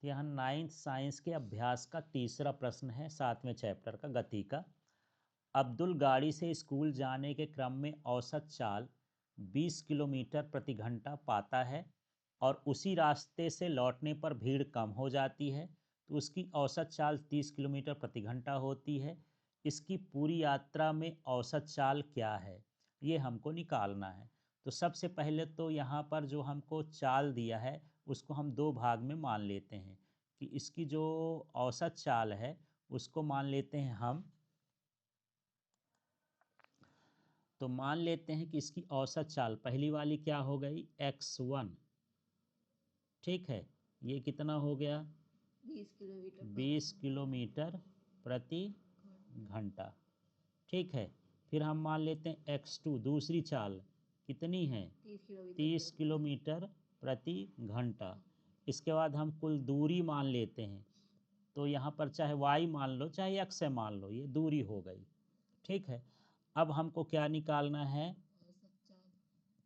यहाँ 9th science के अभ्यास का तीसरा प्रश्न है 7वें चैप्टर का गति का। अब्दुल गाड़ी से स्कूल जाने के क्रम में औसत चाल 20 किलोमीटर प्रति घंटा पाता है और उसी रास्ते से लौटने पर भीड़ कम हो जाती है, तो उसकी औसत चाल 30 किलोमीटर प्रति घंटा होती है। इसकी पूरी यात्रा में औसत चाल क्या है, ये हमको निकालना है। तो सबसे पहले तो यहाँ पर जो हमको चाल दिया है उसको हम दो भाग में मान लेते हैं कि इसकी जो औसत चाल है उसको मान लेते हैं हम। तो मान लेते हैं कि इसकी औसत चाल पहली वाली क्या हो गई x1। ठीक है, ये कितना हो गया 20 किलोमीटर प्रति घंटा। ठीक है, फिर हम मान लेते हैं x2 दूसरी चाल कितनी है 30 किलोमीटर प्रति घंटा। इसके बाद हम कुल दूरी मान लेते हैं, तो यहाँ पर चाहे y मान लो चाहे x मान लो, ये दूरी हो गई। ठीक है, अब हमको क्या निकालना है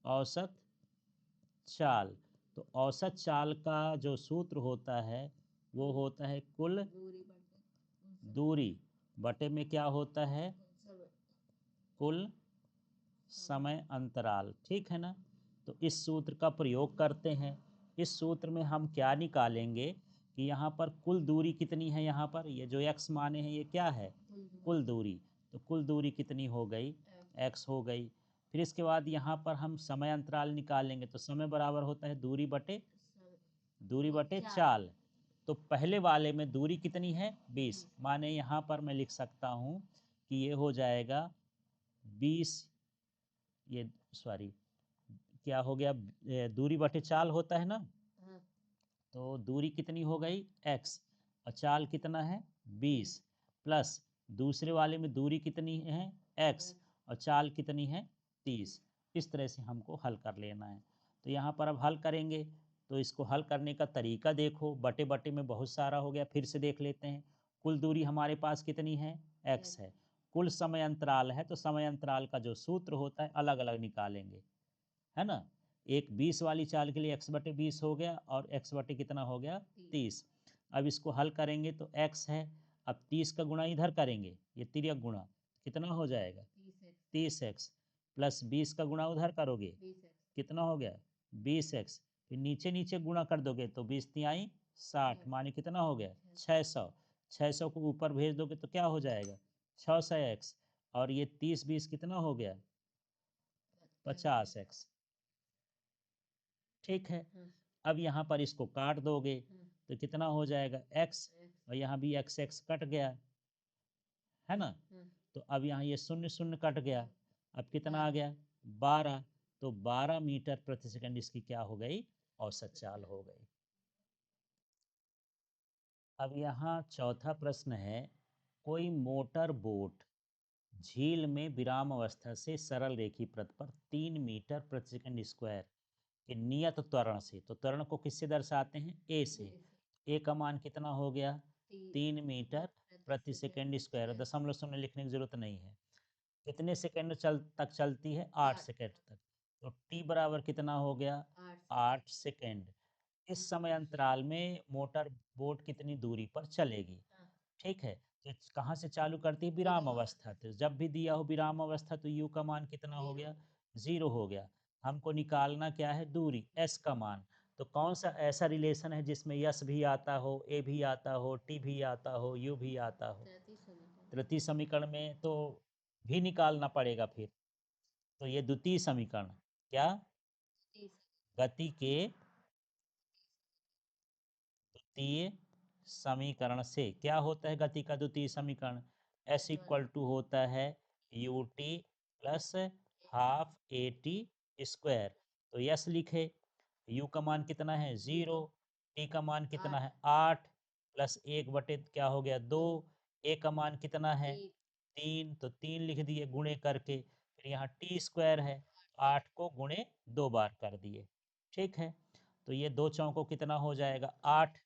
औसत चाल। तो औसत चाल का जो सूत्र होता है वो होता है कुल दूरी बटे में क्या होता है कुल समय अंतराल। ठीक है ना, तो इस सूत्र का प्रयोग करते हैं। इस सूत्र में हम क्या निकालेंगे कि यहाँ पर कुल दूरी कितनी है, यहाँ पर ये जो x माने हैं ये क्या है कुल दूरी। तो कुल दूरी कितनी हो गई x हो गई। फिर इसके बाद यहाँ पर हम समय अंतराल निकालेंगे, तो समय बराबर होता है दूरी बटे चाल। तो पहले वाले में दूरी कितनी है 20, माने यहाँ पर मैं लिख सकता हूँ कि ये हो जाएगा 20, ये सॉरी क्या हो गया दूरी बटे चाल होता है ना। तो दूरी कितनी हो गई x और चाल कितना है 20 प्लस दूसरे वाले में दूरी कितनी है x और चाल कितनी है 30। इस तरह से हमको हल कर लेना है। तो यहाँ पर अब हल करेंगे, तो इसको हल करने का तरीका देखो, बटे बटे में बहुत सारा हो गया, फिर से देख लेते हैं। कुल दूरी हमारे पास कितनी है x है, कुल समय अंतराल है, तो समय अंतराल का जो सूत्र होता है अलग अलग निकालेंगे, है ना। एक 20 वाली चाल के लिए x/20 हो गया और x बटे कितना हो गया 30। अब इसको हल करेंगे तो x है, अब 30 का गुणा इधर करेंगे, ये तिर्यक गुणा कितना हो जाएगा 30x प्लस 20 का गुणा उधर करोगे कितना हो गया 20x। फिर नीचे नीचे गुणा कर दोगे तो 20 तिहाई 60, माने कितना हो गया 600। 600 को ऊपर भेज दोगे तो क्या हो जाएगा 600x, और ये 30 20 कितना हो गया 50x। ठीक है, अब यहाँ पर इसको काट दोगे तो कितना हो जाएगा x, और यहाँ भी x कट गया, है ना। तो अब यहाँ ये शून्य शून्य कट गया, अब कितना आ गया 12। तो 12 मीटर प्रति सेकंड इसकी क्या हो गई औसत चाल हो गई। अब यहाँ चौथा प्रश्न है, कोई मोटर बोट झील में विराम अवस्था से सरल रेखी पथ पर 3 मीटर प्रति सेकंड स्क्वायर के नियत त्वरण से, तो त्वरण को किससे दर्शाते हैं ए से, ए का मान कितना हो गया 3 मीटर प्रति सेकंड स्क्वायर, दशमलव शून्य लिखने की जरूरत नहीं है। कितने सेकंड तक चलती है 8 सेकंड तक, तो टी बराबर कितना हो गया 8 सेकंड। इस समय अंतराल में मोटर बोट कितनी दूरी पर चलेगी। ठीक है, तो कहाँ से चालू करती है विराम अवस्था, तो जब भी दिया हो विराम अवस्था तो यू का मान कितना हो गया 0 हो गया। हमको निकालना क्या है दूरी एस का मान। तो कौन सा ऐसा रिलेशन है जिसमें यस भी आता हो, ए भी आता हो, टी भी आता हो, यू भी आता हो। तृतीय समीकरण में तो भी निकालना पड़ेगा फिर। तो ये द्वितीय समीकरण क्या गति के द्वितीय समीकरण से क्या होता है गति का द्वितीय समीकरण, एस इक्वल टू होता है U T plus half A T square. तो यस लिखे, यू का मान कितना है 0, टी का मान कितना है 8 प्लस 1 बटे क्या हो गया 2, ए का मान कितना है 3, तो 3 लिख दिए गुणे करके। फिर यहाँ टी स्क्वायर है, 8 को गुणे 2 बार कर दिए। ठीक है, तो ये दो चौकों कितना हो जाएगा 8।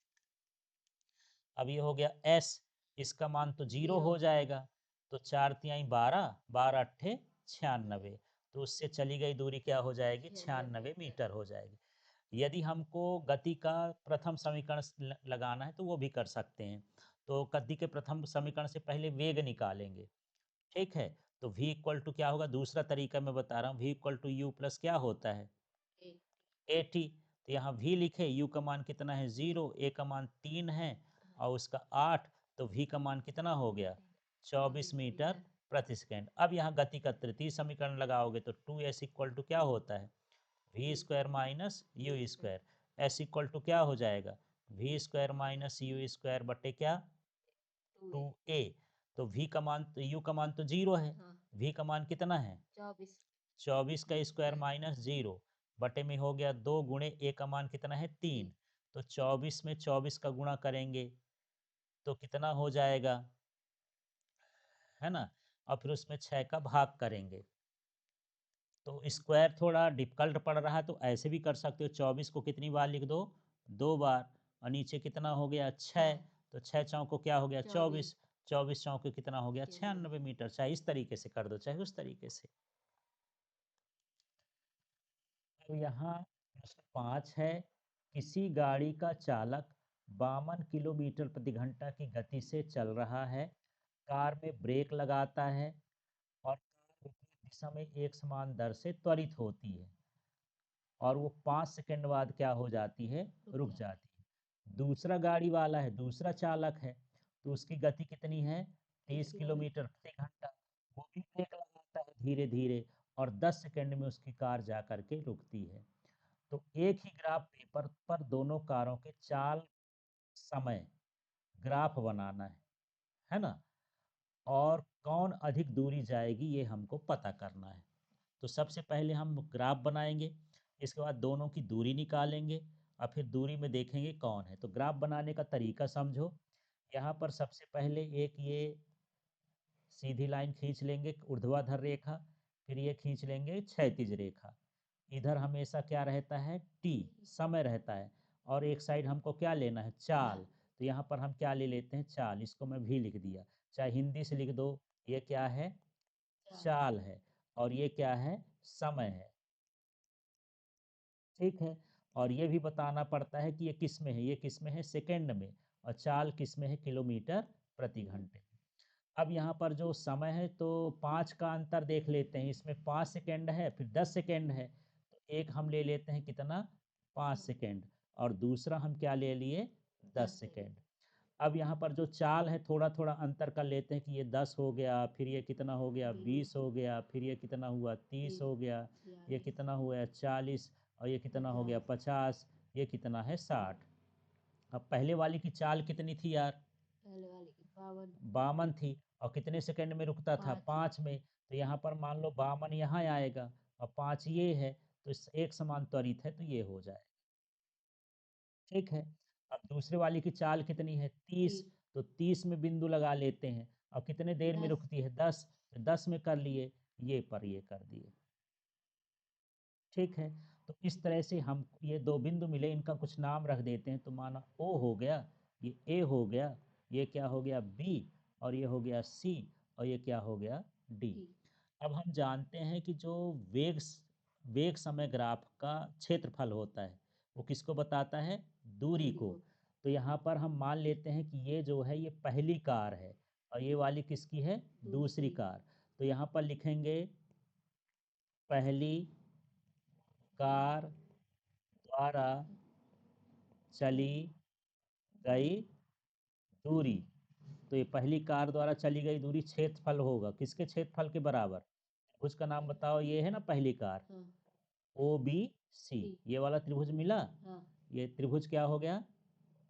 अब ये हो गया एस, इसका मान तो 0 हो जाएगा, तो 4 तिहाई 12, 12 अट्ठे 96, तो उससे चली गई दूरी क्या हो जाएगी 96 मीटर हो जाएगी। यदि हमको गति का प्रथम समीकरण लगाना है तो वो भी कर सकते हैं। तो गति के प्रथम समीकरण से पहले वेग निकालेंगे, ठीक है। तो v इक्वल टू क्या होगा, दूसरा तरीका मैं बता रहा हूँ, v equal to u plus क्या होता है, ए टी। तो यहाँ v लिखे, u का मान कितना है 0, a का मान 3 है और उसका 8, तो v का मान कितना हो गया 24 मीटर प्रति सेकेंड। अब यहाँ गति का तृतीय समीकरण लगाओगे तो 2s इक्वल टू क्या होता है v square minus u square, s equal to क्या हो जाएगा v square minus u square बटे क्या 2a। तो v का मान तो u का मान तो 0 है, v का मान कितना है 24 का स्क्वायर माइनस 0 बटे में हो गया 2 गुणे a का मान कितना है 3। तो 24 में 24 का गुणा करेंगे तो कितना हो जाएगा, है ना। और फिर उसमें 6 का भाग करेंगे। तो स्क्वायर थोड़ा डिफिकल्ट पड़ रहा है तो ऐसे भी कर सकते हो, 24 को कितनी बार लिख दो 2 बार, और नीचे कितना हो गया 6, तो 6 चौको क्या हो गया 24, 24 चौके कितना हो गया 96 मीटर। चाहे इस तरीके से कर दो चाहे उस तरीके से। तो यहाँ प्रश्न 5 है, किसी गाड़ी का चालक 52 किलोमीटर प्रति घंटा की गति से चल रहा है, कार में ब्रेक लगाता है और कार विपरीत दिशा में एक समान दर से त्वरित होती है और वो 5 सेकंड बाद क्या हो जाती है रुक जाती है। दूसरा गाड़ी वाला है, दूसरा चालक है, तो उसकी गति कितनी है 30 किलोमीटर प्रति घंटा, वो भी ब्रेक लगाता है धीरे धीरे और 10 सेकंड में उसकी कार जा करके रुकती है। तो एक ही ग्राफ पेपर पर दोनों कारों के चाल समय ग्राफ बनाना है ना, और कौन अधिक दूरी जाएगी ये हमको पता करना है। तो सबसे पहले हम ग्राफ बनाएंगे, इसके बाद दोनों की दूरी निकालेंगे और फिर दूरी में देखेंगे कौन है। तो ग्राफ बनाने का तरीका समझो। यहाँ पर सबसे पहले एक ये सीधी लाइन खींच लेंगे ऊर्ध्वाधर रेखा, फिर ये खींच लेंगे क्षैतिज रेखा। इधर हमेशा क्या रहता है टी समय रहता है, और एक साइड हमको क्या लेना है चाल। तो यहाँ पर हम क्या ले लेते हैं चाल, इसको मैं भी लिख दिया, चाहे हिंदी से लिख दो। ये क्या है चाल है और ये क्या है समय है, ठीक है। और ये भी बताना पड़ता है कि ये किस में है, ये किस में है सेकंड में, और चाल किस में है किलोमीटर प्रति घंटे। अब यहाँ पर जो समय है तो 5 का अंतर देख लेते हैं, इसमें 5 सेकेंड है फिर 10 सेकेंड है, तो एक हम ले लेते हैं कितना 5 सेकेंड और दूसरा हम क्या ले लिए 10 सेकेंड। अब यहाँ पर जो चाल है थोड़ा थोड़ा अंतर कर लेते हैं कि ये 10 हो गया, फिर ये कितना हो गया 20 हो गया, फिर ये कितना हुआ 30 हो गया, ये कितना हुआ 40, और ये कितना हो गया 50, ये कितना है 60। अब पहले वाली की चाल कितनी थी यार 52 थी, और कितने सेकंड में रुकता था 5 में। तो यहाँ पर मान लो 52 यहाँ आएगा और 5 ये है, तो एक समान त्वरित है तो ये हो जाए, ठीक है। अब दूसरे वाली की चाल कितनी है 30, तो 30 में बिंदु लगा लेते हैं और कितने देर में रुकती है 10, तो 10 में कर लिए, ये पर ये कर दिए, ठीक है। तो इस तरह से हम ये दो बिंदु मिले, इनका कुछ नाम रख देते हैं। तो माना ओ हो गया, ये ए हो गया, ये क्या हो गया बी, और ये हो गया सी, और ये क्या हो गया डी। अब हम जानते हैं कि जो वेग समय ग्राफ का क्षेत्रफल होता है वो किसको बताता है दूरी को। तो यहाँ पर हम मान लेते हैं कि ये जो है ये पहली कार है और ये वाली किसकी है दूसरी कार। तो यहाँ पर लिखेंगे पहली कार द्वारा चली गई दूरी। तो ये पहली कार द्वारा चली गई दूरी क्षेत्रफल होगा, किसके क्षेत्रफल के बराबर, त्रिभुज का नाम बताओ, ये है ना पहली कार ओ बी सी, ये वाला त्रिभुज मिला। ये त्रिभुज क्या हो गया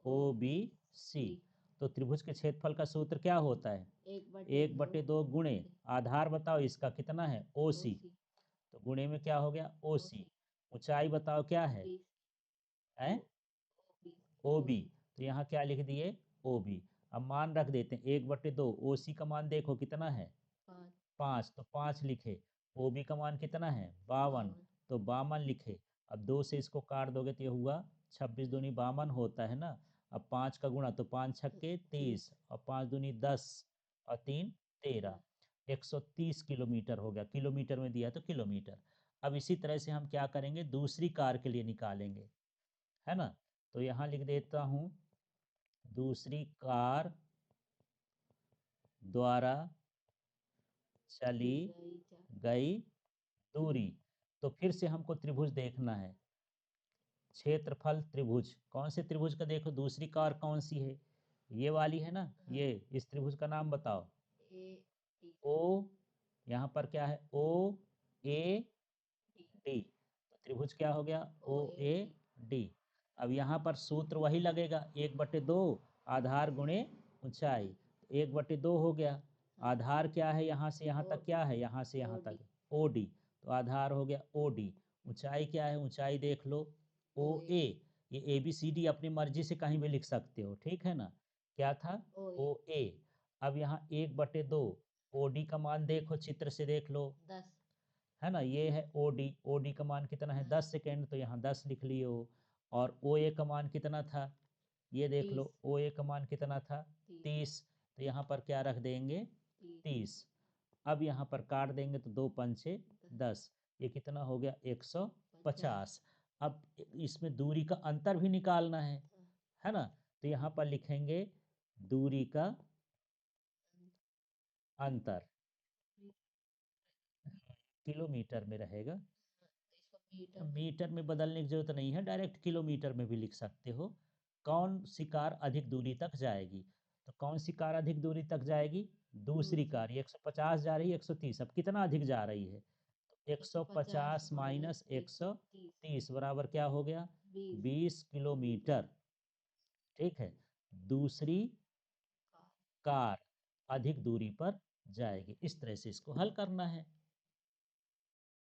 ओ बी सी। तो त्रिभुज के क्षेत्रफल का सूत्र क्या होता है 1/2 गुणे आधार बताओ इसका कितना है ओ सी, तो गुणे में क्या हो गया ओ सी। ऊंचाई बताओ क्या है ओ बी, तो यहाँ क्या लिख दिए ओ बी। अब मान रख देते हैं 1/2, ओ सी का मान देखो कितना है 5, तो 5 लिखे। ओ बी का मान कितना है 52, तो 52 लिखे। अब 2 से इसको काट दोगे तो ये हुआ 26 दूनी 52 होता है ना। अब 5 का गुणा तो 5 छक्के 30 और 5 दूनी 10 और 3 13, 130 किलोमीटर हो गया, किलोमीटर में दिया तो किलोमीटर। अब इसी तरह से हम क्या करेंगे दूसरी कार के लिए निकालेंगे। है ना। तो यहाँ लिख देता हूँ दूसरी कार द्वारा चली गई दूरी। तो फिर से हमको त्रिभुज देखना है, क्षेत्रफल त्रिभुज। कौन से त्रिभुज का देखो, दूसरी कार कौन सी है, ये वाली है ना। ये इस त्रिभुज का नाम बताओ। ओ, यहाँ पर क्या है, ओ ए डी। तो त्रिभुज क्या हो गया, ओ ए डी। अब यहाँ पर सूत्र वही लगेगा, 1/2 आधार गुणे ऊंचाई। 1/2 हो गया। आधार क्या है, यहाँ से यहाँ तक क्या है, यहाँ से यहाँ तक ओ डी। तो आधार हो गया ओ डी। ऊंचाई क्या है, ऊंचाई देख लो ओ ए। ये ए बी सी डी अपनी मर्जी से कहीं भी लिख सकते हो, ठीक है ना। क्या था, ओ ए। अब यहाँ 1/2 ओ डी का मान देखो, चित्र से देख लो, 10 है ना। ये है ओ डी, ओ डी का मान कितना है, 10 सेकेंड, तो यहाँ 10 लिख लियो। और ओ ए का मान कितना था, ये देख लो, ओ ए का मान कितना था, 30। तो यहाँ पर क्या रख देंगे, 30। अब यहाँ पर काट देंगे तो 2 पंचे 10, ये कितना हो गया, 150। अब इसमें दूरी का अंतर भी निकालना है ना। तो यहाँ पर लिखेंगे दूरी का अंतर, किलोमीटर में रहेगा। मीटर में बदलने की जरूरत नहीं है, डायरेक्ट किलोमीटर में भी लिख सकते हो। कौन सी कार अधिक दूरी तक जाएगी, तो कौन सी कार अधिक दूरी तक जाएगी, दूसरी कार। 150 जा रही है, 130, अब कितना अधिक जा रही है, तो 150 माइनस 130 बराबर क्या हो गया, 20 किलोमीटर। ठीक है, दूसरी कार अधिक दूरी पर जाएगी। इस तरह से इसको हल करना है।